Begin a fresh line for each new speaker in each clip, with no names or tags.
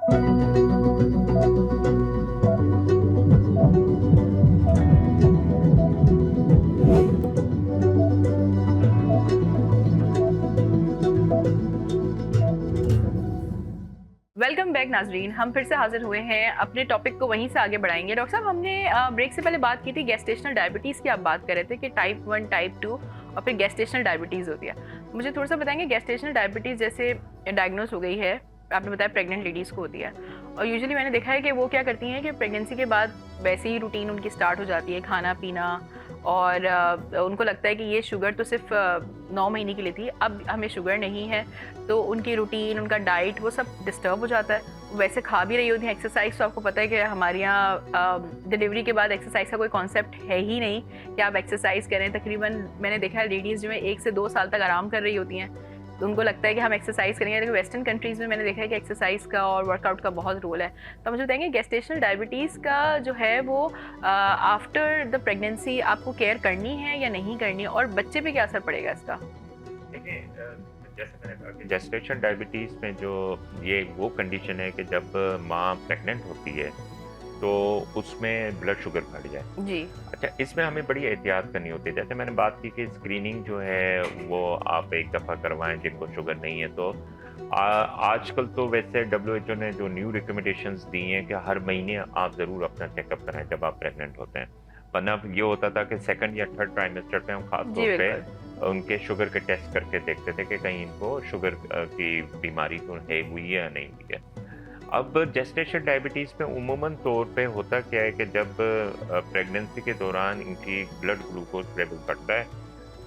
Welcome back नाजरीन, हम फिर से हाजिर हुए हैं। अपने टॉपिक को वहीं से आगे बढ़ाएंगे। डॉक्टर साहब, हमने ब्रेक से पहले बात की थी गेस्टेशनल डायबिटीज़ की। आप बात कर रहे थे कि टाइप 1, टाइप 2 और फिर गेस्टेशनल डायबिटीज़ होती है। मुझे थोड़ा सा बताएंगे, गेस्टेशनल डायबिटीज़ जैसे डायग्नोस हो गई है, आपने बताया प्रेग्नेंट लेडीज़ को होती है, और यूजुअली मैंने देखा है कि वो क्या करती हैं कि प्रेगनेंसी के बाद वैसे ही रूटीन उनकी स्टार्ट हो जाती है, खाना पीना, और उनको लगता है कि ये शुगर तो सिर्फ 9 महीने के लिए थी, अब हमें शुगर नहीं है, तो उनकी रूटीन, उनका डाइट, वो सब डिस्टर्ब हो जाता है। वैसे खा भी रही होती हैं, एक्सरसाइज तो आपको पता है कि हमारे यहाँ डिलीवरी के बाद एक्सरसाइज का कोई कॉन्सेप्ट है ही नहीं कि आप एक्सरसाइज करें। तकरीबन मैंने देखा है लेडीज़ जो है 1 से 2 साल तक आराम कर रही होती हैं, तो उनको लगता है कि हम एक्सरसाइज करेंगे। लेकिन वेस्टर्न कंट्रीज़ में मैंने देखा है कि एक्सरसाइज का और वर्कआउट का बहुत रोल है। तो मुझे बताएंगे गेस्टेशनल डायबिटीज़ का जो है वो आफ्टर द प्रेगनेंसी आपको केयर करनी है या नहीं करनी, और बच्चे पे क्या असर पड़ेगा इसका?
देखिए, जैसे मैंने कहा कि जेस्टेशन डायबिटीज़ में जो ये वो कंडीशन है कि जब माँ प्रेग्नेंट होती है तो उसमें ब्लड शुगर बढ़ जाए।
जी।
अच्छा, इसमें हमें बड़ी एहतियात करनी होती है। जैसे मैंने बात की कि स्क्रीनिंग जो है वो आप एक दफ़ा करवाएं जिनको शुगर नहीं है तो। आजकल तो वैसे डब्ल्यूएचओ ने जो न्यू रिकमेंडेशंस दी हैं कि हर महीने आप ज़रूर अपना चेकअप कराएं जब आप प्रेग्नेंट होते हैं। वरना ये होता था कि सेकंड या थर्ड ट्राइमेस्टर पे हम खास
जी
तौर पे
बिल्कुल।
उनके शुगर के टेस्ट करके देखते थे कि कहीं इनको शुगर की बीमारी तो है हुई है या नहीं हुई है। अब जेस्टेशन डायबिटीज़ में उमूमन तौर पे होता क्या है कि जब प्रेगनेंसी के दौरान इनकी ब्लड ग्लूकोज लेवल बढ़ता है,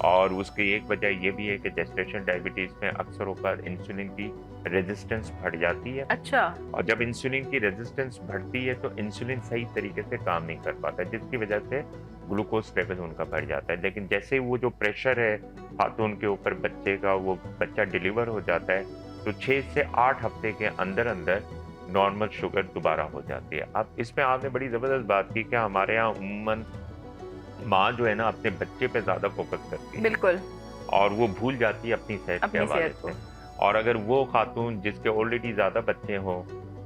और उसकी एक वजह ये भी है कि जेस्टेशन डायबिटीज़ में अक्सर होकर इंसुलिन की रेजिस्टेंस बढ़ जाती है।
अच्छा।
और जब इंसुलिन की रेजिस्टेंस बढ़ती है तो इंसुलिन सही तरीके से काम नहीं कर पाता, जिसकी वजह से ग्लूकोज लेवल उनका बढ़ जाता है। लेकिन जैसे ही वो जो प्रेशर है खातून के ऊपर बच्चे का, वो बच्चा डिलीवर हो जाता है, तो 6 से 8 हफ्ते के अंदर अंदर नॉर्मल शुगर दोबारा हो जाती है। अब इसमें आपने बड़ी ज़बरदस्त बात की कि हमारे यहाँ उम्मन माँ जो है ना अपने बच्चे पे ज़्यादा फोकस करती है
बिल्कुल।
और वो भूल जाती है अपनी सेहत के
अपनी
हवाले
सेहत
से।
पे।
और अगर वो खातून जिसके ऑलरेडी ज़्यादा बच्चे हों,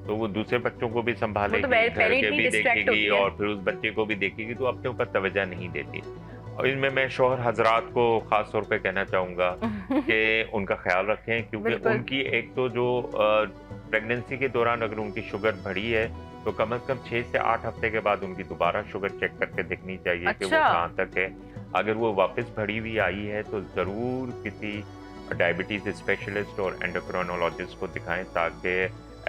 तो वो दूसरे बच्चों को भी
वो तो
सँभालेगी, घर
पहले
के
इतनी
भी
डिस्ट्रैक्ट
देखेगी
होती है।
और फिर उस बच्चे को भी देखेगी, तो अपने ऊपर तवज्जो नहीं देती। और इनमें मैं शौहर हज़रात को ख़ास तौर पे कहना चाहूँगा कि उनका ख़्याल रखें, क्योंकि
बिल्कुल।
उनकी एक तो जो प्रेगनेंसी के दौरान अगर उनकी शुगर बढ़ी है, तो कम से कम 6 से 8 हफ़्ते के बाद उनकी दोबारा शुगर चेक करके देखनी चाहिए कि वो
अच्छा।
कहाँ तक है। अगर वो वापस बढ़ी हुई आई है, तो ज़रूर किसी डायबिटीज़ स्पेशलिस्ट और एंडोक्राइनोलॉजिस्ट को दिखाएँ, ताकि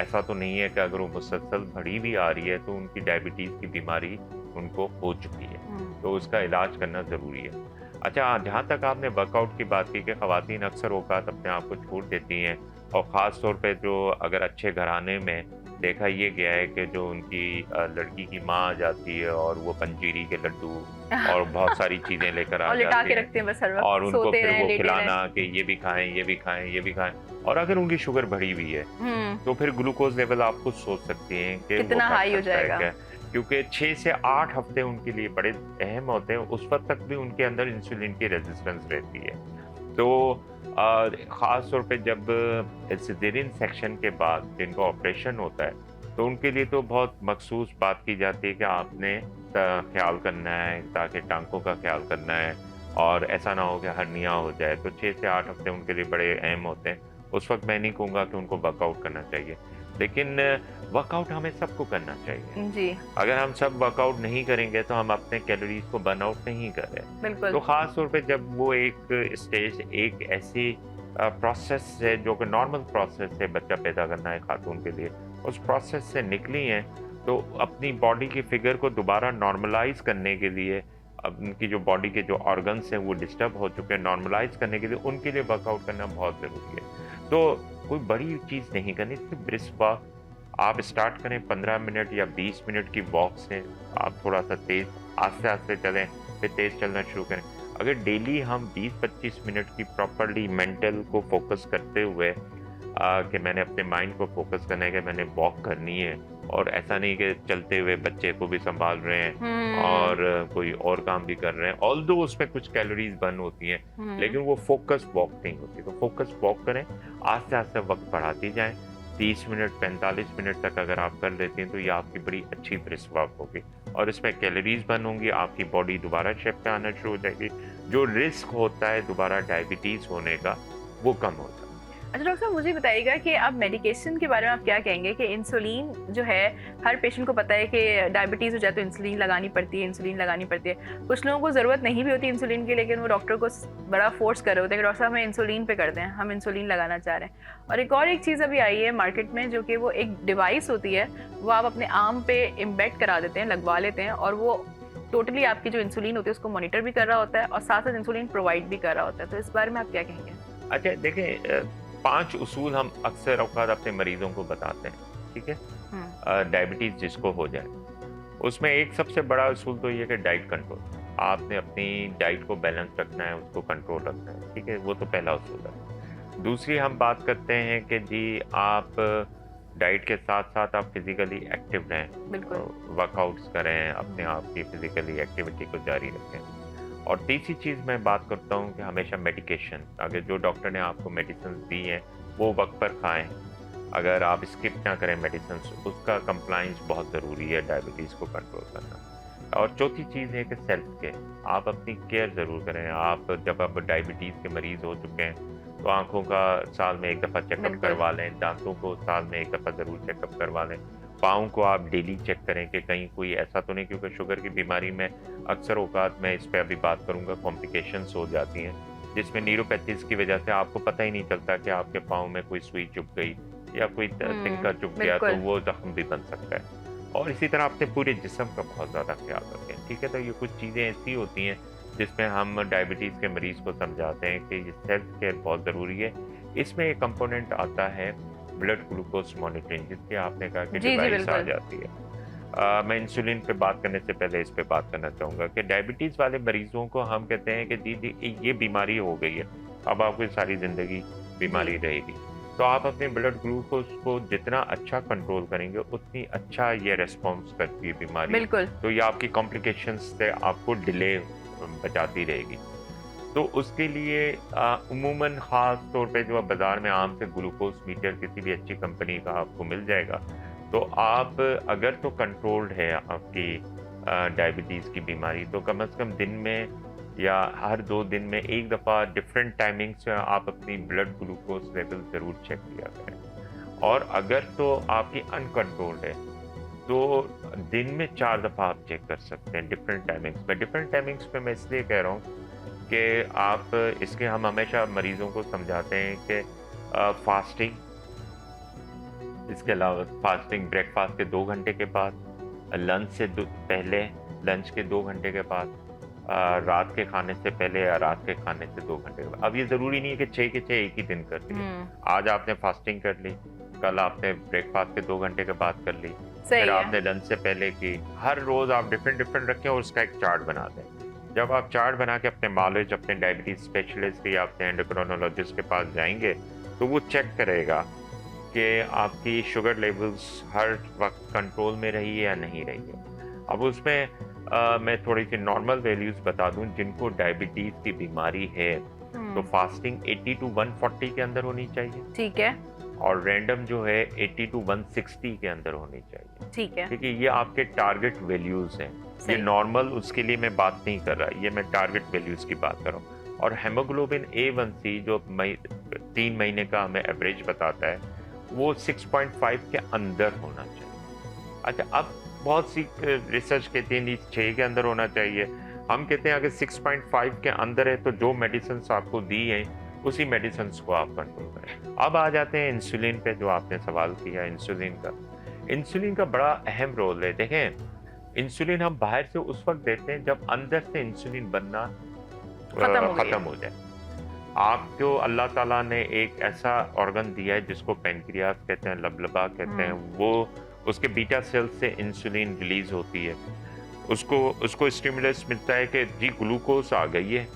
ऐसा तो नहीं है कि अगर वो मुसलसल बढ़ी भी आ रही है तो उनकी डायबिटीज़ की बीमारी उनको हो चुकी है, तो उसका इलाज करना ज़रूरी है। अच्छा, जहाँ तक आपने वर्कआउट की बात की कि ख़वातीन अक्सर औक़ात अपने आप को छोड़ देती हैं, और ख़ास तौर पे जो अगर अच्छे घराने में देखा ये गया है कि जो उनकी लड़की की माँ आ जाती है और वो पंजीरी के लड्डू और बहुत सारी चीज़ें लेकर आ
और लिटा
जाती
के
हैं,
रखते हैं बस हर
और
वक्त,
उनको
सोते
फिर
रहें,
वो
लेटे रहें।
खिलाना कि ये भी खाएँ, ये भी खाएँ, ये भी खाएँ। और अगर उनकी शुगर बढ़ी हुई है,
हम्म।
तो फिर ग्लूकोज़ लेवल आप खुद सोच सकती हैं कि वो
कितना
बढ़
हाई हो
सकता है
जाएगा।
क्या? क्योंकि 6 से 8 हफ्ते उनके लिए बड़े अहम होते हैं, उस वक़्त तक भी उनके अंदर इंसुलिन की रेज़िस्टेंस रहती है। तो ख़ास तौर पे जब सिज़ेरियन सेक्शन के बाद जिनका ऑपरेशन होता है, तो उनके लिए तो बहुत मख़सूस बात की जाती है कि आपने ख़्याल करना है, ताकि टाँकों का ख़्याल करना है और ऐसा ना हो कि हर्निया हो जाए। तो 6 से 8 हफ्ते उनके लिए बड़े अहम होते हैं। उस वक़्त मैं नहीं कहूँगा कि उनको वर्कआउट करना चाहिए, लेकिन वर्कआउट हमें सबको करना चाहिए।
जी।
अगर हम सब वर्कआउट नहीं करेंगे तो हम अपने कैलोरीज़ को बर्न आउट नहीं कर रहे।
बिल्कुल।
तो ख़ास तौर पे जब वो एक स्टेज, एक ऐसी प्रोसेस है जो कि नॉर्मल प्रोसेस है बच्चा पैदा करना है खातून के लिए, उस प्रोसेस से निकली हैं, तो अपनी बॉडी की फ़िगर को दोबारा नॉर्मलाइज़ करने के लिए, अब उनकी जो बॉडी के जो ऑर्गन्स हैं वो डिस्टर्ब हो चुके हैं, नॉर्मलाइज़ करने के लिए उनके लिए वर्कआउट करना बहुत ज़रूरी है। तो कोई बड़ी चीज़ नहीं करनी, सिर्फ़ ब्रिस्क वॉक आप स्टार्ट करें, 15 मिनट या 20 मिनट की वॉक से आप थोड़ा-सा तेज़ आस्ते-आस्ते चलें, फिर तेज़ चलना शुरू करें। अगर डेली हम 20-25 मिनट की प्रॉपर्ली मेंटल को फ़ोकस करते हुए कि मैंने अपने माइंड को फ़ोकस करना है कि मैंने वॉक करनी है, और ऐसा नहीं कि चलते हुए बच्चे को भी सँभाल रहे हैं और कोई और काम भी कर रहे हैं। ऑल्दो उसमें कुछ कैलोरीज़ बर्न होती हैं,
हम्म।
लेकिन वो फ़ोकस वॉक नहीं होती। तो फ़ोकस वॉक करें, आस्ते-आस्ते वक़्त बढ़ाती जाएँ, 30 मिनट 45 मिनट तक अगर आप कर लेते हैं तो ये आपकी बड़ी अच्छी ब्रिस्क वॉक होगी और इसमें कैलोरीज बर्न होंगी, आपकी बॉडी दोबारा शेप पे आना शुरू हो जाएगी। जो रिस्क होता है दोबारा डायबिटीज़ होने का वो कम होता है।
अच्छा डॉक्टर साहब, मुझे बताइएगा कि आप मेडिकेशन के बारे में आप क्या कहेंगे कि इंसुलिन जो है, हर पेशेंट को पता है कि डायबिटीज़ हो जाए तो इंसुलिन लगानी पड़ती है, इंसुलिन लगानी पड़ती है। कुछ लोगों को ज़रूरत नहीं भी होती इंसुलिन की, लेकिन वो डॉक्टर को बड़ा फोर्स कर रहे होते हैं कि डॉक्टर साहब हमें इंसुलिन पे कर दें, हम इंसुलिन लगाना चाह रहे हैं। और एक चीज़ अभी आई है मार्केट में, जो कि वो एक डिवाइस होती है, वो आप अपने आर्म पे इम्बेड करा देते हैं, लगवा लेते हैं, और वो टोटली आपकी जो इंसुलिन होती है उसको मॉनिटर भी कर रहा होता है और साथ साथ इंसुलिन प्रोवाइड भी कर रहा होता है। तो इस बारे में आप क्या कहेंगे?
अच्छा देखें, 5 उसूल हम अक्सर औकात अपने मरीजों को बताते हैं, ठीक है? डायबिटीज़ जिसको हो जाए, उसमें एक सबसे बड़ा उसूल तो ये है कि डाइट कंट्रोल। आपने अपनी डाइट को बैलेंस रखना है, उसको कंट्रोल रखना है, ठीक है? वो तो पहला उसूल है। दूसरी हम बात करते हैं कि जी आप डाइट के साथ-साथ आप फिज़िकली एक्टिव रहें,
बिल्कुल।
वर्कआउट्स करें, अपने आप की फिज़िकली एक्टिविटी को जारी रखें। और तीसरी चीज़ मैं बात करता हूँ कि हमेशा मेडिकेशन, अगर जो डॉक्टर ने आपको मेडिसिन दी हैं, वो वक़्त पर खाएँ। अगर आप स्किप ना करें मेडिसिन्स, उसका कंप्लायंस बहुत ज़रूरी है डायबिटीज़ को कंट्रोल करना। और चौथी चीज़ है कि सेल्फ केयर, आप अपनी केयर ज़रूर करें। आप जब आप डायबिटीज़ के मरीज़ हो चुके हैं, तो आँखों का साल में 1 दफ़ा चेकअप
बिल्कुल।
करवा लें, दाँतों को साल में 1 दफ़ा ज़रूर चेकअप करवा लें। पाँव को आप डेली चेक करें कि कहीं कोई ऐसा तो नहीं, क्योंकि शुगर की बीमारी में अक्सर औकात मैं इस पे अभी बात करूँगा, कॉम्प्लिकेशंस हो जाती हैं, जिसमें न्यूरोपैथीज़ की वजह से आपको पता ही नहीं चलता कि आपके पाँव में कोई सुई चुभ गई या कोई तिनका चुभ गया, तो
बिल्कुल।
वो ज़ख्म भी बन सकता है। और इसी तरह अपने पूरे जिस्म का बहुत ज़्यादा ख्याल रखें, ठीक है? तो ये कुछ चीज़ें ऐसी होती हैं जिसमें हम डायबिटीज़ के मरीज़ को समझाते हैं कि ये सेल्फ केयर बहुत ज़रूरी है। इसमें एक कंपोनेंट आता है ब्लड ग्लूकोज मॉनिटरिंग, जिसकी आपने कहा कि
जी, जी,
डिवाइस आ
बिल्कुल।
जाती है। मैं इंसुलिन पे बात करने से पहले इस पे बात करना चाहूँगा कि डायबिटीज़ वाले मरीज़ों को हम कहते हैं कि जी ये बीमारी हो गई है, अब आपकी सारी ज़िंदगी बीमारी
जी।
रहेगी। तो आप अपने ब्लड ग्लूकोज को जितना अच्छा कंट्रोल करेंगे, उतनी अच्छा ये रिस्पॉन्स करती है बीमारी।
बिल्कुल।
तो ये आपकी कॉम्प्लिकेशंस से आपको डिले बचाती रहेगी। तो उसके लिए उमूमन ख़ास तौर पे जो बाज़ार में आम से ग्लूकोज़ मीटर किसी भी अच्छी कंपनी का आपको मिल जाएगा, तो आप अगर तो कंट्रोल्ड है आपकी डायबिटीज़ की बीमारी, तो कम से कम दिन में या हर 2 दिन में 1 दफ़ा डिफरेंट टाइमिंग्स से आप अपनी ब्लड ग्लूकोज़ लेवल ज़रूर चेक किया करें। और अगर तो आपकी अनकंट्रोल्ड है, तो दिन में 4 दफ़ा आप चेक कर सकते हैं डिफरेंट टाइमिंग्स में। डिफरेंट टाइमिंग्स पे मैं इसलिए कह रहा हूँ कि आप इसके हम हमेशा मरीज़ों को समझाते हैं कि फास्टिंग, इसके अलावा फास्टिंग ब्रेकफ़ास्ट के 2 घंटे के बाद, लंच से पहले, लंच के 2 घंटे के बाद, रात के खाने से पहले या रात के खाने से 2 घंटे के बाद। अब ये ज़रूरी नहीं है कि 6 के 6 एक ही दिन कर लिए। आज आपने फास्टिंग कर ली, कल आपने ब्रेकफ़ास्ट के 2 घंटे के बाद कर ली,
सही
फिर
है।
आपने लंच से पहले की। हर रोज़ आप डिफरेंट रखें और उसका एक चार्ट बना दें। जब आप चार्ट बना के अपने मालिज, अपने डायबिटीज़ स्पेशलिस्ट या अपने एंडोक्राइनोलॉजिस्ट के पास जाएँगे, तो वो चेक करेगा कि आपकी शुगर लेवल्स हर वक़्त कंट्रोल में रही है या नहीं रही है। अब उसमें मैं थोड़ी-सी नॉर्मल वैल्यूज़ बता दूँ, जिनको डायबिटीज़ की बीमारी है, तो फास्टिंग 80 टू 140 के अंदर होनी चाहिए,
ठीक है।
और रैंडम जो है 80 टू 160 के अंदर होनी चाहिए।
ठीक है।
ठीक है, ये आपके टारगेट वैल्यूज़ हैं। ये
सही।
नॉर्मल उसके लिए मैं बात नहीं कर रहा, ये मैं टारगेट वैल्यूज़ की बात कर रहा हूँ। और हेमोग्लोबिन A1C जो 3 महीने का हमें एवरेज बताता है, वो 6.5 के अंदर होना चाहिए। अच्छा, अब बहुत सी रिसर्च कहती है 6 के अंदर होना चाहिए। हम कहते हैं अगर 6.5 के अंदर है, तो जो मेडिसिन्स आपको दी हैं, उसी मेडिसिन्स को आप कंट्रोल करें। अब आ जाते हैं इंसुलिन पे, जो आपने सवाल किया इंसुलिन का। इंसुलिन का बड़ा अहम रोल है। देखें, इंसुलिन हम बाहर से उस वक़्त देते हैं जब अंदर से इंसुलिन बनना ख़त्म हो जाए। आपको अल्लाह ताला ने एक ऐसा ऑर्गन दिया है जिसको पैनक्रियास कहते हैं, लबलबा कहते हैं, वो उसके बीटा सेल से इंसुलिन रिलीज़ होती है। उसको स्टिमुलस मिलता है कि जी ग्लूकोज़ आ गई है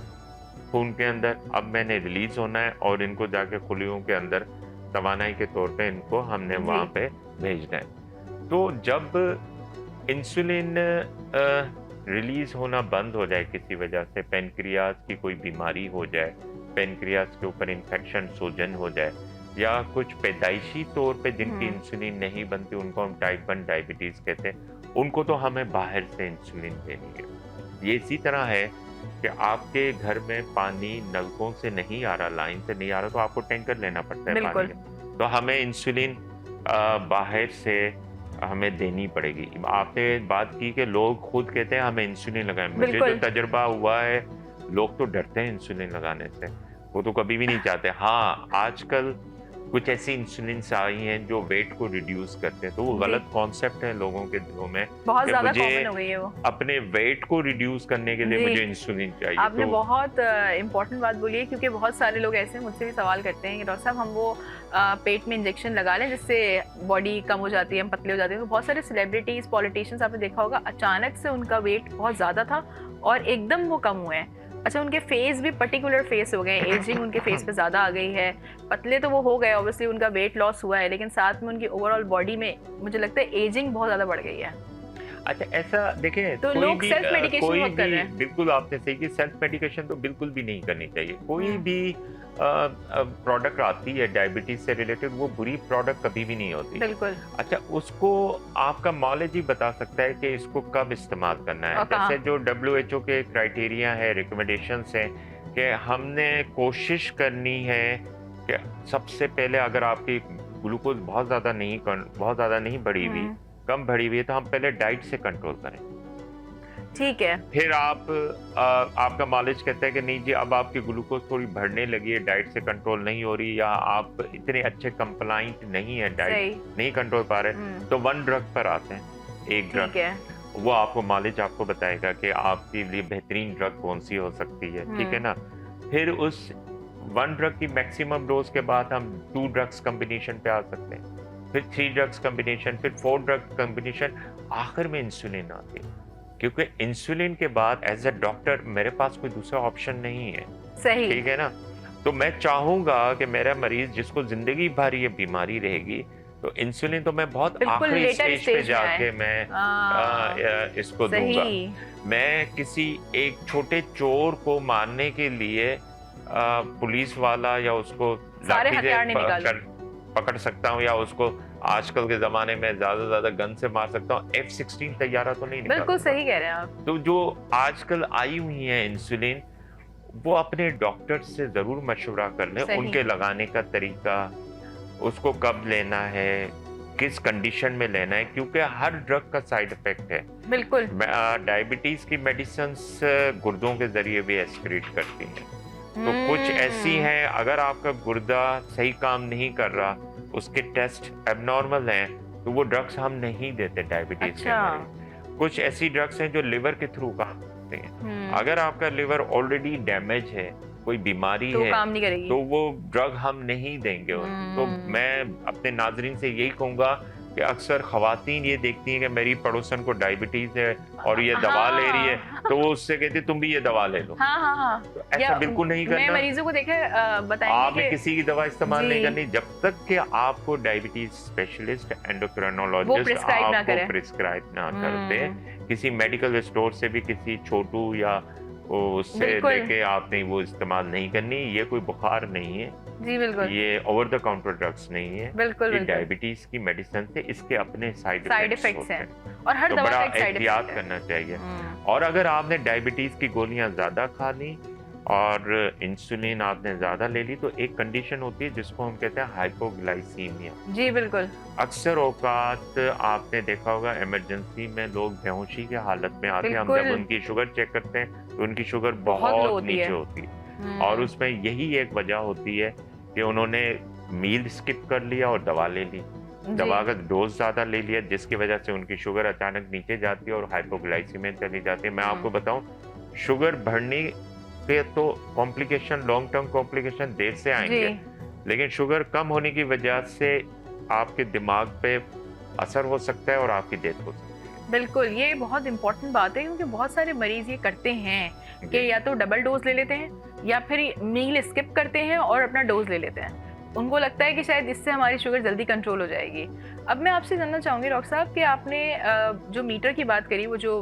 खून के अंदर, अब मैंने रिलीज़ होना है और इनको जाके खुलियों के अंदर तवानाई के तौर पे इनको हमने वहाँ पे भेजना है। तो जब इंसुलिन रिलीज़ होना बंद हो जाए किसी वजह से, पैनक्रियास की कोई बीमारी हो जाए, पैनक्रियास के ऊपर इन्फेक्शन, सूजन हो जाए, या कुछ पैदाइशी तौर पे जिनकी
हम्म।
इंसुलिन नहीं बनती, उनको हम टाइप 1 डायबिटीज कहते हैं, उनको तो हमें बाहर से इंसुलिन देनी है। ये इसी तरह है कि आपके घर में पानी नलकों से नहीं आ रहा, लाइन से नहीं आ रहा, तो आपको टैंकर लेना पड़ता है पानी
बिल्कुल।
का। तो हमें इंसुलिन बाहर से हमें देनी पड़ेगी। आपने बात की कि लोग खुद कहते हैं हमें इंसुलिन लगाएं। मुझे जो
बिल्कुल।
तजुर्बा हुआ है, लोग तो डरते हैं इंसुलिन लगाने से, वो तो कभी भी नहीं चाहते। हाँ, आजकल कुछ ऐसी इंसुलिन आई हैं जो वेट को रिड्यूस करते हैं, तो वो
जी।
गलत कॉन्सेप्ट है लोगों के दिलों में
बहुत
कि
ज्यादा
मुझे
कॉमन हो गई है वो।
अपने वेट को रिड्यूस करने के लिए
जी।
मुझे इंसुलिन चाहिए।
आपने
तो
बहुत इम्पोर्टेंट बात बोली है, क्योंकि बहुत सारे लोग ऐसे मुझसे भी सवाल करते हैं कि डॉक्टर साहब हम वो पेट में इंजेक्शन लगा लें जिससे बॉडी कम हो जाती है, हम पतले हो जाते हैं। तो बहुत सारे सेलिब्रिटीज, पॉलिटिशियंस, आपने देखा होगा अचानक से उनका वेट बहुत ज़्यादा था और एकदम वो कम हुए हैं। अच्छा, उनके फेस भी पर्टिकुलर फेस हो गए, एजिंग उनके फेस पे ज़्यादा आ गई है। पतले तो वो हो गए, ऑब्वियसली उनका वेट लॉस हुआ है, लेकिन साथ में उनकी ओवरऑल बॉडी में मुझे लगता है एजिंग बहुत ज़्यादा बढ़ गई है।
अच्छा, ऐसा देखें,
तो
कोई
लोग
भी
सेल्फ मेडिकेशन
कोई
बहुत कर
भी
रहे हैं।
बिल्कुल आपने सही कि सेल्फ मेडिकेशन तो बिल्कुल भी नहीं करनी चाहिए। कोई भी प्रोडक्ट आती है डायबिटीज से रिलेटेड, वो बुरी प्रोडक्ट कभी भी नहीं होती।
बिल्कुल।
अच्छा, उसको आपका नॉलेज ही बता सकता है कि इसको कब इस्तेमाल करना है।
और कहाँ।
जैसे जो WHO के क्राइटेरिया है, रिकमेंडेशंस हैं कि हमने कोशिश करनी है कि सबसे पहले अगर आपकी ग्लूकोज बहुत ज़्यादा नहीं बढ़ी हुई,
हम्म।
कम बढ़ी हुई है, तो हम पहले डाइट से कंट्रोल करें।
ठीक है।
फिर आपका मालिश कहता है कि नहीं जी, अब आपकी ग्लूकोज थोड़ी बढ़ने लगी है, डाइट से कंट्रोल नहीं हो रही, या आप इतने अच्छे कंप्लाइंट नहीं है, डाइट नहीं कंट्रोल पा रहे, तो वन ड्रग पर आते हैं। एक ड्रग,
ठीक है।
वो आपको मालिश आपको बताएगा कि आपके लिए बेहतरीन ड्रग कौन सी हो सकती है, ठीक है ना। फिर उस वन ड्रग की मैक्सिमम डोज के बाद हम 2 ड्रग्स कॉम्बिनेशन पे आ सकते हैं, फिर 3 ड्रग्स कॉम्बिनेशन, फिर 4 ड्रग कॉम्बिनेशन, आखिर में इंसुलिन आती है। क्योंकि इंसुलिन के बाद एज अ डॉक्टर मेरे पास कोई दूसरा ऑप्शन नहीं है।
सही।
ठीक है ना। तो मैं चाहूंगा कि मेरा मरीज जिसको जिंदगी भर ये बीमारी रहेगी, तो इंसुलिन तो मैं बहुत आखिरी स्टेज पे जाके मैं इसको दूंगा। मैं किसी एक छोटे चोर को मारने के लिए पुलिस वाला या उसको
सारे
लाठी
हथियार नहीं
से पकड़ सकता हूँ, या उसको आजकल के जमाने में ज्यादा से ज्यादा गन से मार सकता हूँ। F-16 तैयारा तो नहीं निकाल
बिल्कुल
सकता।
सही कह रहे हैं आप।
तो जो आजकल आई हुई है इंसुलिन, वो अपने डॉक्टर से जरूर मशवरा कर लें, उनके लगाने का तरीका, उसको कब लेना है, किस कंडीशन में लेना है, क्योंकि हर ड्रग का साइड इफेक्ट है।
बिल्कुल।
डायबिटीज की मेडिसिन गुर्दों के जरिए भी एक्सक्रीट करती हैं। तो कुछ ऐसी हैं, अगर आपका गुर्दा सही काम नहीं कर रहा, उसके टेस्ट एबनॉर्मल हैं, तो वो ड्रग्स हम नहीं देते डायबिटीज के अंदर। कुछ ऐसी ड्रग्स हैं जो लिवर के थ्रू काम करते हैं। अगर आपका लिवर ऑलरेडी डैमेज है, कोई बीमारी
तो
है,
काम नहीं करेगी,
तो वो ड्रग हम नहीं देंगे। तो मैं अपने नाजरीन से यही कहूंगा कि अक्सर खवातीन ये देखती हैं कि मेरी पड़ोसन को डायबिटीज है और ये दवा ले रही है, तो वो उससे कहती तुम भी ये दवा ले लो।
हाँ।
तो ऐसा बिल्कुल नहीं करना।
मैं मरीजों को देखे बताएंगे
आपने किसी की दवा इस्तेमाल नहीं करनी जब तक कि आपको डायबिटीज स्पेशलिस्ट, एंडोक्राइनोलॉजिस्ट आपको प्रिस्क्राइब ना करते। किसी मेडिकल स्टोर से भी किसी छोटू या उससे लेके आपने वो इस्तेमाल नहीं करनी। ये कोई बुखार नहीं है
जी, बिल्कुल।
ये ओवर द काउंटर ड्रग्स नहीं है,
बिल्कुल।
ये डायबिटीज की मेडिसिन से इसके अपने साइड इफेक्ट्स हैं
और हर दवा का एक साइड इफेक्ट
एहतियात करना चाहिए। और अगर आपने डायबिटीज की गोलियां ज्यादा खा ली और इंसुलिन आपने ज्यादा ले ली, तो एक कंडीशन होती है जिसको हम कहते हैं हाइपोग्लाइसीमिया।
जी, बिल्कुल।
अक्सर औकात आपने देखा होगा इमरजेंसी में लोग बेहोशी की हालत में आते हैं, हम जब उनकी शुगर चेक करते हैं तो उनकी शुगर बहुत नीचे होती है। और उसमें यही एक वजह होती है कि उन्होंने मील स्किप कर लिया और दवा ले ली, दवा का डोज ज्यादा ले लिया, जिसकी वजह से उनकी शुगर अचानक नीचे जाती है और हाइपोग्लाइसीमिया चली जाती है। मैं आपको बताऊं, शुगर बढ़ने के तो कॉम्प्लिकेशन, लॉन्ग टर्म कॉम्प्लिकेशन देर से आएंगे, लेकिन शुगर कम होने की वजह से आपके दिमाग पे असर हो सकता है और आपकी डेथ हो सकती है।
बिल्कुल, ये बहुत इंपॉर्टेंट बात है, क्योंकि बहुत सारे मरीज ये करते हैं कि या तो डबल डोज ले लेते हैं या फिर मील स्किप करते हैं और अपना डोज ले लेते हैं। उनको लगता है कि शायद इससे हमारी शुगर जल्दी कंट्रोल हो जाएगी। अब मैं आपसे जानना चाहूँगी डॉक्टर साहब कि आपने जो मीटर की बात करी, वो जो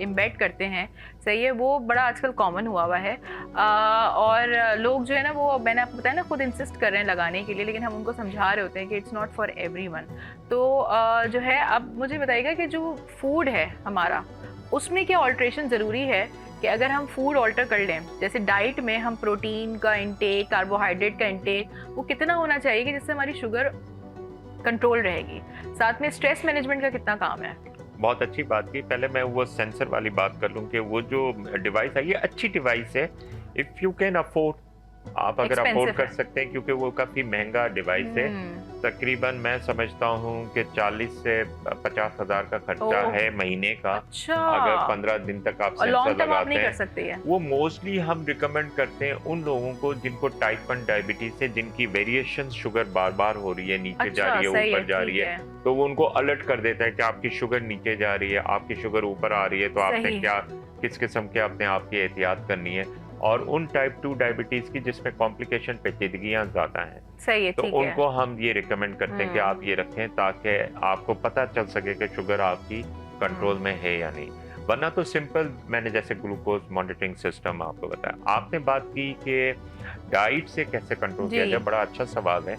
एम्बेड करते हैं, सही है, वो बड़ा आजकल कॉमन हुआ हुआ है। और लोग जो है ना, वो मैंने आपको बताया ना, खुद इंसिस्ट कर रहे हैं लगाने के लिए, लेकिन हम उनको समझा रहे होते हैं कि इट्स नॉट फॉर एवरीवन। तो जो है, अब मुझे बताइएगा कि जो फूड है हमारा, उसमें क्या ऑल्ट्रेशन ज़रूरी है कि अगर हम फूड ऑल्टर कर लें, जैसे डाइट में हम प्रोटीन का इंटेक, कार्बोहाइड्रेट का इंटेक, वो कितना होना चाहिए कि जिससे हमारी शुगर कंट्रोल रहेगी? साथ में स्ट्रेस मैनेजमेंट का कितना काम है?
बहुत अच्छी बात की। पहले मैं वो सेंसर वाली बात कर लूँ कि वो जो डिवाइस है, ये अच्छी डिवाइस है। इफ़ यू कैन अफोर्ड, आप अगर अफोर्ड कर सकते हैं, क्योंकि वो काफ़ी महंगा डिवाइस है। तकरीबन मैं समझता हूँ कि 40 से 50 हज़ार का खर्चा है महीने का।
अच्छा।
अगर 15 दिन तक आप सेंसर लगाते
नहीं कर सकते हैं।
वो मोस्टली हम रिकमेंड करते हैं उन लोगों को जिनको टाइप 1 डायबिटीज है, जिनकी वेरिएशन शुगर बार बार हो रही है, नीचे जा रही है, ऊपर जा रही है, तो वो उनको अलर्ट कर देता है कि आपकी शुगर नीचे जा रही है, आपकी शुगर ऊपर आ रही है, तो आपने क्या, किस किस्म के अपने आप की एहतियात करनी है। और उन टाइप 2 डायबिटीज की जिसमें कॉम्प्लिकेशन, पेचीदगियां ज्यादा हैं,
सही है,
तो उनको हम ये रिकमेंड करते हैं कि आप ये रखें, ताकि आपको पता चल सके कि शुगर आपकी कंट्रोल में है या नहीं। वरना तो सिंपल, मैंने जैसे ग्लूकोज मॉनिटरिंग सिस्टम आपको बताया। आपने बात की कि डाइट से कैसे कंट्रोल किया जाए, बड़ा अच्छा सवाल है।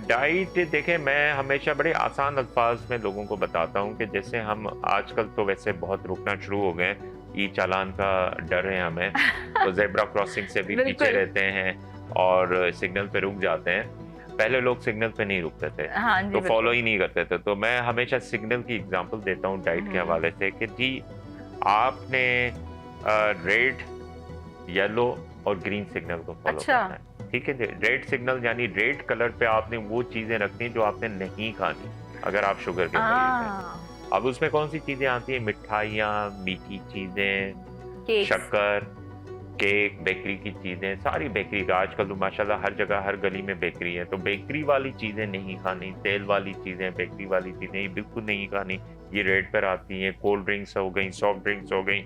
डाइट देखें, मैं हमेशा बड़े आसान अल्फाज में लोगों को बताता हूँ कि जैसे हम आजकल तो वैसे बहुत रुकना शुरू हो गए, ई चालान का डर है हमें, तो जेब्रा क्रॉसिंग से भी पीछे रहते हैं और सिग्नल पे रुक जाते हैं। पहले लोग सिग्नल पे नहीं रुकते थे, तो फॉलो ही नहीं करते थे। तो मैं हमेशा सिग्नल की एग्जांपल देता हूँ डाइट के हवाले से कि जी, आपने रेड, येलो और ग्रीन सिग्नल को फॉलो करना है, ठीक है। रेड सिग्नल यानी रेड कलर पे आपने वो चीजें रखनी जो आपने नहीं खानी अगर आप शुगर के मरीज हैं। अब उसमें कौन सी चीजें आती हैं? मिठाइयाँ, मीठी चीजें, शक्कर, केक, बेकरी की चीजें, सारी बेकरी का आजकल तो माशाल्लाह हर जगह हर गली में बेकरी है, तो बेकरी वाली चीजें नहीं खानी, तेल वाली चीजें, बेकरी वाली चीजें बिल्कुल नहीं खानी। ये रेड पर आती हैं। कोल्ड ड्रिंक्स हो गई, सॉफ्ट ड्रिंक्स हो गई,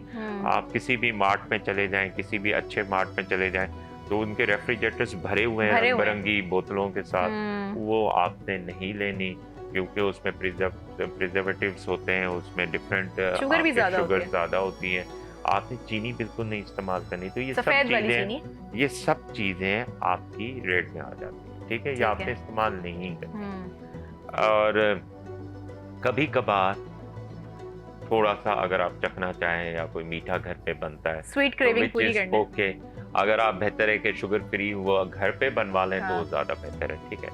आप किसी भी मार्ट में चले जाएं, किसी भी अच्छे मार्ट में चले जाएं, तो उनके रेफ्रिजरेटर्स भरे हुए हैं रंग बिरंगी बोतलों के साथ, वो आपने नहीं लेनी, क्योंकि उसमें प्रिजर्वेटिव्स होते हैं, उसमें डिफरेंट शुगर ज्यादा होती है। आपने चीनी बिल्कुल नहीं इस्तेमाल करनी। तो ये सब चीजें आपकी रेड में आ जाती है, ठीक है, ये आपने इस्तेमाल नहीं करनी। और कभी कभार थोड़ा सा अगर आप चखना चाहें या कोई मीठा घर पे बनता है,
स्वीट क्रेविंग पूरी करनी,
ओके, अगर आप बेहतर है कि शुगर फ्री वो घर पे बनवा लें तो ज्यादा बेहतर है, ठीक है।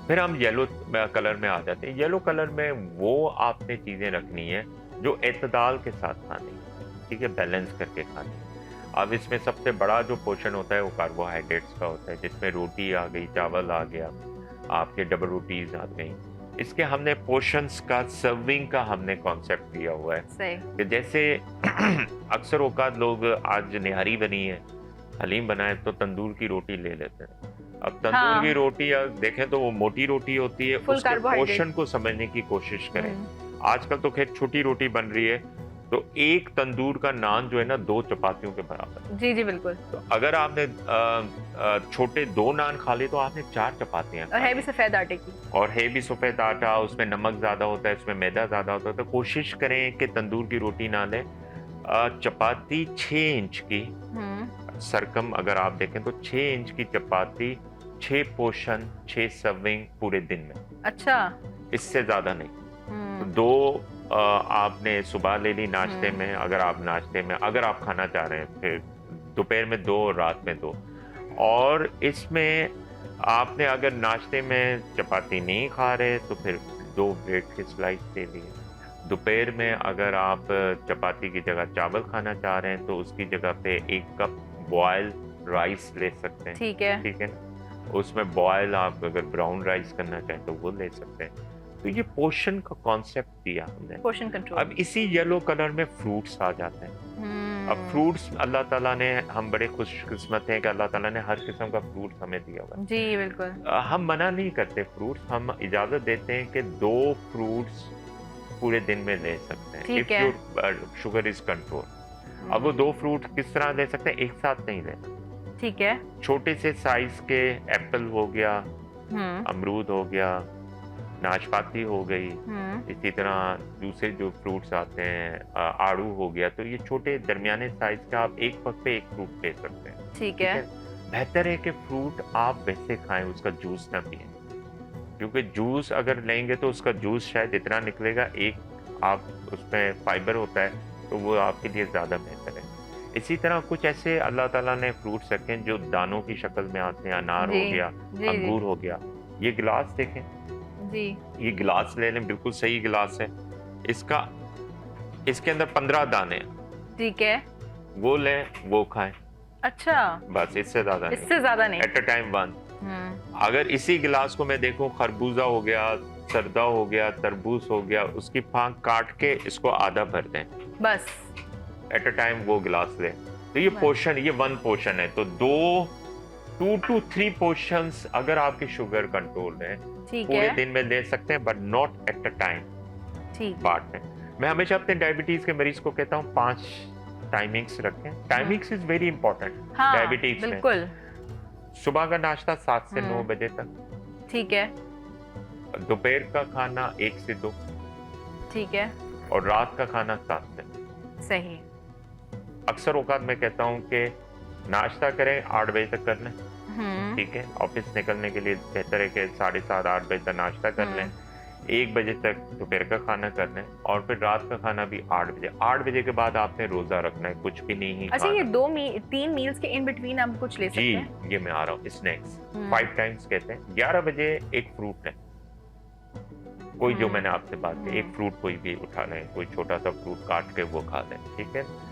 फिर हम येलो कलर में आ जाते हैं। येलो कलर में वो आपने चीजें रखनी है जो एतदाल के साथ खानी है, ठीक है, बैलेंस करके खानी है। अब इसमें सबसे बड़ा जो पोर्शन होता है वो कार्बोहाइड्रेट्स का होता है, जिसमें रोटी आ गई, चावल आ गया, आपके डबल रोटीज आ गई। इसके हमने पोर्शंस का, सर्विंग का हमने कॉन्सेप्ट दिया हुआ है कि जैसे अक्सर औकात लोग, आज निहारी बनी है, हलीम बनाए, तो तंदूर की रोटी ले लेते हैं। अब तंदूर की रोटी देखें तो वो मोटी रोटी होती है, उसके पोर्शन को समझने की कोशिश करें। आजकल तो खैर छोटी रोटी बन रही है, तो एक तंदूर का नान जो है ना 2 चपातियों के बराबर।
जी जी बिल्कुल।
तो अगर आपने छोटे 2 नान खा लिए तो आपने 4 चपातियां,
और है भी सफेद आटे की,
और है भी सफेद आटा, उसमें नमक ज्यादा होता है, उसमें मैदा ज्यादा होता है। तो कोशिश करें कि तंदूर की रोटी ना लें। चपाती 6 इंच की, सरकम अगर आप देखें तो 6 इंच की चपाती, 6 पोर्शन, 6 सर्विंग पूरे दिन में।
अच्छा, इससे
ज्यादा नहीं। तो 2 आपने सुबह ले ली नाश्ते में, अगर आप नाश्ते में अगर आप खाना चाह रहे हैं, फिर दोपहर में 2 और रात में 2। और इसमें आपने अगर नाश्ते में चपाती नहीं खा रहे तो फिर 2 ब्रेड के स्लाइस ले लिए। दोपहर में अगर आप चपाती की जगह चावल खाना चाह रहे हैं तो उसकी जगह पे 1 कप बॉयल राइस ले सकते हैं, ठीक है। उसमें बॉयल आप अगर ब्राउन राइस करना चाहें तो वो ले सकते हैं। तो ये पोर्शन का कॉन्सेप्ट दिया हमने, पोर्शन कंट्रोल। अब इसी येलो कलर में फ्रूट्स आ जाते हैं। अब फ्रूट्स अल्लाह ताला ने, हम बड़े खुशकिस्मत हैं कि अल्लाह ताला ने हर किस्म का फ्रूट हमें दिया हुआ है। जी बिल्कुल। हम मना नहीं करते फ्रूट्स, हम इजाजत देते हैं कि 2 फ्रूट्स पूरे दिन में ले सकते हैं, if your sugar is control. अब वो 2 फ्रूट किस तरह ले सकते हैं? एक साथ नहीं लेना, ठीक है। छोटे से साइज के एप्पल हो गया, अमरूद हो गया, नाशपाती हो गई, इसी तरह दूसरे जो फ्रूट्स आते हैं, आड़ू हो गया। तो ये छोटे दरमियाने साइज का आप एक वक्त पे एक फ्रूट ले सकते हैं।
ठीक है।
बेहतर है कि फ्रूट आप वैसे खाएं, उसका जूस ना पिए, क्योंकि जूस अगर लेंगे तो उसका जूस शायद इतना निकलेगा, एक आप उसमें फाइबर होता है तो वो आपके लिए ज़्यादा बेहतर है। इसी तरह कुछ ऐसे अल्लाह ताला ने फ्रूट्स रखे हैं जो दानों की शक्ल में आते हैं, अनार हो गया, अंगूर हो गया। ये गिलास देखें
जी,
ये गिलास ले लें, बिल्कुल सही गिलास है। इसका इसके अंदर 15 दाने हैं,
ठीक है।
वो लें वो खाएं,
अच्छा,
बस इससे ज्यादा नहीं,
इससे ज्यादा नहीं।
At a time one. अगर इसी गिलास को मैं देखूं, खरबूजा हो गया, सरदा हो गया, तरबूज हो गया, उसकी फांक काट के इसको आधा भर दें,
बस
एट अ टाइम वो गिलास लें। तो ये पोर्शन, ये वन पोर्शन है। तो 2 to 3 पोर्शंस अगर आपकी शुगर कंट्रोल है
ठीक
पूरे
है।
दिन में ले सकते हैं, but not at a time
ठीक।
बांट में। मैं हमेशा अपने डायबिटीज के मरीज को कहता हूँ 5 टाइमिंग्स रखें। टाइमिंग्स इज वेरी इंपॉर्टेंट
हाँ,
डायबिटीज में।
बिल्कुल।
सुबह का नाश्ता 7 से 9 बजे तक,
ठीक है।
दोपहर का खाना 1 से 2,
ठीक है।
और रात का खाना 7 से।
सही।
अक्सर औकात मैं कहता हूँ कि नाश्ता करें 8 बजे तक कर लें, ठीक है। ऑफिस निकलने के लिए बेहतर है कि 7:30 8 बजे तक नाश्ता कर लें, 1 बजे तक दोपहर का खाना कर लें, और फिर रात का खाना भी 8 बजे। 8 बजे के बाद आपने रोजा रखना है, कुछ भी नहीं
अच्छा,
खाना।
ये 3 मील्स के इन बिटवीन हम कुछ ले सकते हैं?
जी, ये मैं आ रहा हूँ, स्नैक्स 5 टाइम्स कहते हैं। 11 बजे एक फ्रूट है, कोई जो मैंने आपसे बात की, एक फ्रूट कोई भी उठा लें, कोई छोटा सा फ्रूट काट के वो खा लें, ठीक है।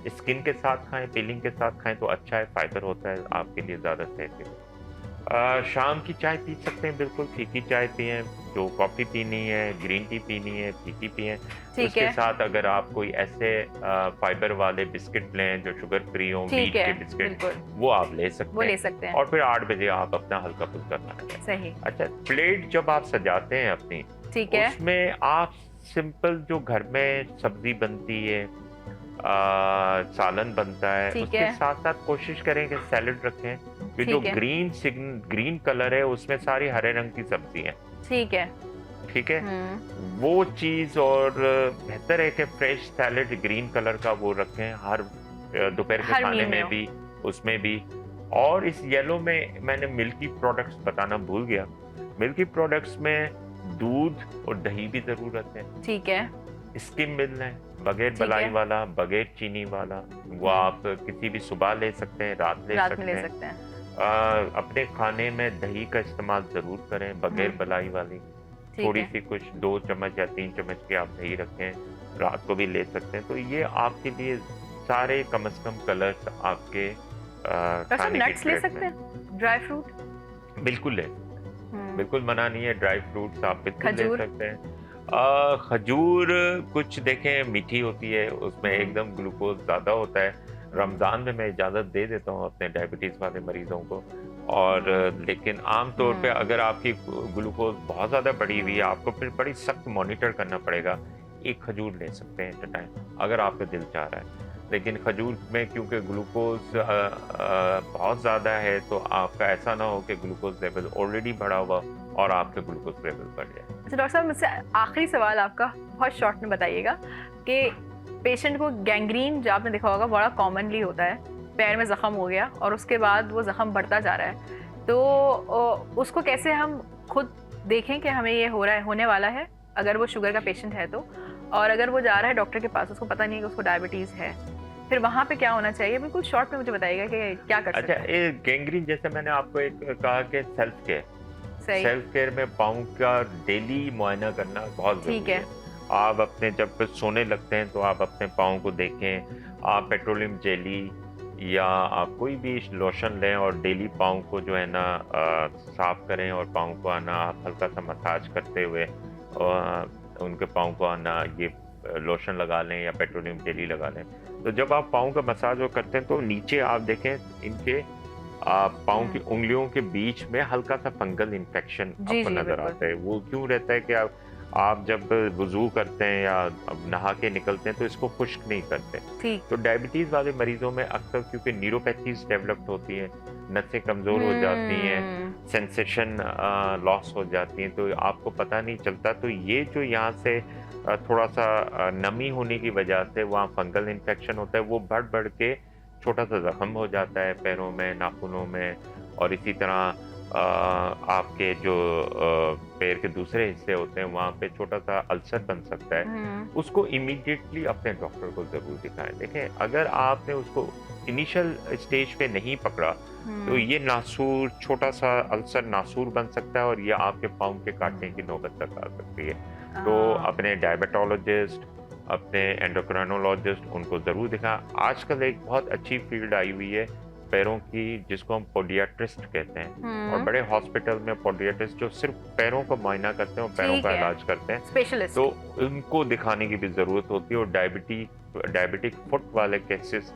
स्किन के साथ खाएं, पीलिंग के साथ खाएं तो अच्छा है, फाइबर होता है आपके लिए ज़्यादा सेहत के लिए। शाम की चाय पी सकते हैं, बिल्कुल फीकी चाय पिएं। जो कॉफ़ी पीनी है, ग्रीन टी पीनी है, फीकी पिएं। उसके साथ अगर आप कोई ऐसे फाइबर वाले बिस्किट लें जो शुगर फ्री हो, वीट के बिस्किट, वो आप ले सकते हैं। और फिर 8 बजे आप अपना हल्का फुल्का खाना खाएं।
सही।
अच्छा, प्लेट जब आप सजाते हैं अपनी,
ठीक है,
उसमें आप सिंपल जो घर में सब्जी बनती है, सालन बनता है, उसके साथ साथ कोशिश करें कि सैलेड रखें, कि जो ग्रीन कलर है उसमें सारी हरे रंग की सब्जी है, ठीक है। वो चीज, और बेहतर है कि फ्रेश सैलेड ग्रीन कलर का वो रखें हर दोपहर के खाने में भी, उसमें भी। और इस येलो में मैंने मिल्की प्रोडक्ट्स बताना भूल गया। मिल्की प्रोडक्ट्स में दूध और दही भी जरूरत है, ठीक है। स्किम मिल्क है, बगैर बलाई वाला, बगैर चीनी वाला, वो आप किसी भी सुबह ले सकते हैं, रात ले सकते हैं। अपने खाने में दही का इस्तेमाल जरूर करें, बगैर बलाई वाली। थोड़ी सी कुछ 2 चम्मच या 3 चम्मच की आप दही रखें, रात को भी ले सकते हैं। तो ये आपके लिए सारे कम से कम कलर्स आपके खाने की
नट्स ले सकते हैं, ड्राई फ्रूट
बिल्कुल ले, बिल्कुल मना नहीं है। ड्राई फ्रूट्स आप बिल्कुल ले सकते हैं। खजूर कुछ देखें मीठी होती है, उसमें एकदम ग्लूकोज ज़्यादा होता है। रमज़ान में मैं इजाज़त दे देता हूँ अपने डायबिटीज़ वाले मरीज़ों को, और लेकिन आम तौर पे अगर आपकी ग्लूकोज बहुत ज़्यादा बढ़ी हुई है, आपको फिर बड़ी सख्त मॉनिटर करना पड़ेगा। एक खजूर ले सकते हैं एट अ टाइम अगर आपका दिल चाह रहा है, लेकिन खजूर में क्योंकि ग्लूकोज बहुत ज़्यादा है, तो आपका ऐसा ना हो कि ग्लूकोज लेवल ऑलरेडी बढ़ा हुआ और आपके ग्लूकोज लेवल बढ़ जाए।
अच्छा डॉक्टर साहब, मुझसे आखिरी सवाल आपका बहुत शॉर्ट में बताइएगा कि पेशेंट को गैंग्रीन, जो आपने देखा होगा बड़ा कॉमनली होता है, पैर में ज़ख्म हो गया और उसके बाद वो ज़ख्म बढ़ता जा रहा है, तो उसको कैसे हम खुद देखें कि हमें ये हो रहा है, होने वाला है, अगर वो शुगर का पेशेंट है तो, और अगर वो जा रहा है डॉक्टर के पास, उसको पता नहीं है कि उसको डायबिटीज़ है, फिर वहाँ पे क्या होना चाहिए? बिल्कुल शॉर्ट में मुझे बताइएगा कि क्या कर सकते हैं।
अच्छा, ये गैंग्रीन जैसे मैंने आपको एक कहा कि सेल्फ केयर में पाँव का डेली मुआयना करना बहुत जरूरी है। आप अपने जब सोने लगते हैं तो आप अपने पाँव को देखें, आप पेट्रोलियम जेली या आप कोई भी लोशन लें और डेली पाँव को जो है ना साफ करें, और पाँव को आना आप हल्का सा मसाज करते हुए उनके पाँव को आना ये लोशन लगा लें या पेट्रोलियम जेली लगा लें। तो जब आप पाँव का मसाज करते हैं तो नीचे आप देखें इनके पाँव की उंगलियों के बीच में हल्का सा फंगल इन्फेक्शन आपको नजर आता है। वो क्यों रहता है कि आप जब वुजू करते हैं या नहा के निकलते हैं तो इसको खुश्क नहीं करते। तो डायबिटीज वाले मरीजों में अक्सर क्योंकि न्यूरोपैथीज डेवलप्ड होती हैं, नसें कमज़ोर हो जाती हैं, सेंसेशन लॉस हो जाती हैं, तो आपको पता नहीं चलता। तो ये जो यहाँ से थोड़ा-सा नमी होने की वजह से वहाँ फंगल इन्फेक्शन होता है, वो बढ़-बढ़ के छोटा-सा ज़ख्म हो जाता है पैरों में, नाखूनों में, और इसी तरह आपके जो पैर के दूसरे हिस्से होते हैं वहाँ पे छोटा-सा अल्सर बन सकता है। उसको इमीडिएटली अपने डॉक्टर को ज़रूर दिखाएँ। देखें, अगर आपने उसको इनिशियल स्टेज पे नहीं पकड़ा, तो ये नासूर, छोटा-सा अल्सर नासूर बन सकता है और ये आपके पाँव के काटने की नौबत तक आ सकती है। तो अपने डायबिटोलॉजिस्ट, अपने एंडोक्राइनोलॉजिस्ट, उनको ज़रूर दिखाएँ। आजकल एक बहुत अच्छी फील्ड आई हुई है पैरों की, जिसको हम पोडियाट्रिस्ट कहते हैं, और बड़े हॉस्पिटल में पोडियाट्रिस्ट जो सिर्फ पैरों का मुआयना करते हैं और पैरों का इलाज करते हैं,
स्पेशलिस्ट,
तो उनको दिखाने की भी ज़रूरत होती है। और डायबिटिक फुट वाले केसेस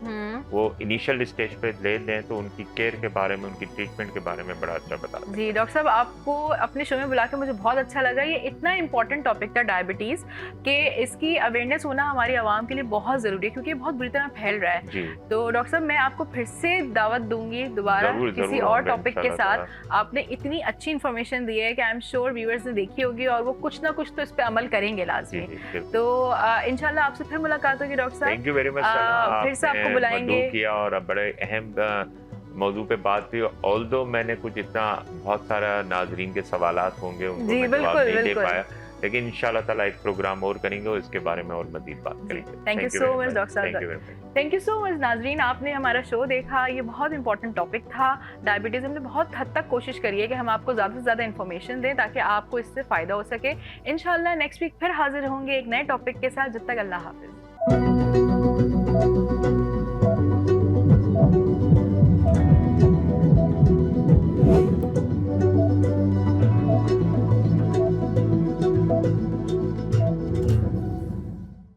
वो इनिशियल स्टेज पे ले लें तो उनकी केयर के बारे में, उनकी ट्रीटमेंट के बारे में बड़ा अच्छा बता दें।
जी डॉक्टर साहब, आपको अपने शो में बुला के मुझे बहुत अच्छा लगा। ये इतना इंपॉर्टेंट टॉपिक था डायबिटीज़, कि इसकी अवेयरनेस होना हमारी आवाम के लिए बहुत ज़रूरी है, क्योंकि ये बहुत बुरी तरह फैल रहा है।
जी।
तो डॉक्टर साहब, मैं आपको फिर से दावत दूंगी दोबारा किसी और टॉपिक के साथ। आपने इतनी अच्छी इन्फॉर्मेशन दी है कि आई एम श्योर व्यूअर्स ने देखी होगी और वो कुछ ना कुछ तो इस पर अमल करेंगे लाजमी। तो इंशाल्लाह आपसे फिर मुलाकात होगी डॉक्टर साहब।
Thank you very much.
फिर से आपको बुलाएंगे
किया और बड़े अहम मौजू पे बात हुई। ऑल्दो मैंने कुछ इतना बहुत सारा नाजरीन के सवालात होंगे, उनको मैं जवाब नहीं दे पाया, लेकिन इंशाल्लाह ताला एक प्रोग्राम और करेंगे और इसके बारे में और मजीद बात करेंगे।
Thank you so much doctor साहब। थैंक यू सो मच नाजरीन, आपने हमारा शो देखा। ये बहुत इंपॉर्टेंट टॉपिक था डायबिटीज़। हमने बहुत हद तक कोशिश करी है कि हम आपको ज़्यादा से ज़्यादा इन्फॉर्मेशन दें ताकि आपको इससे फ़ायदा हो सके। इंशाल्लाह नेक्स्ट वीक फिर हाजिर होंगे एक नए टॉपिक के साथ। जब तक अल्लाह हाफिज़।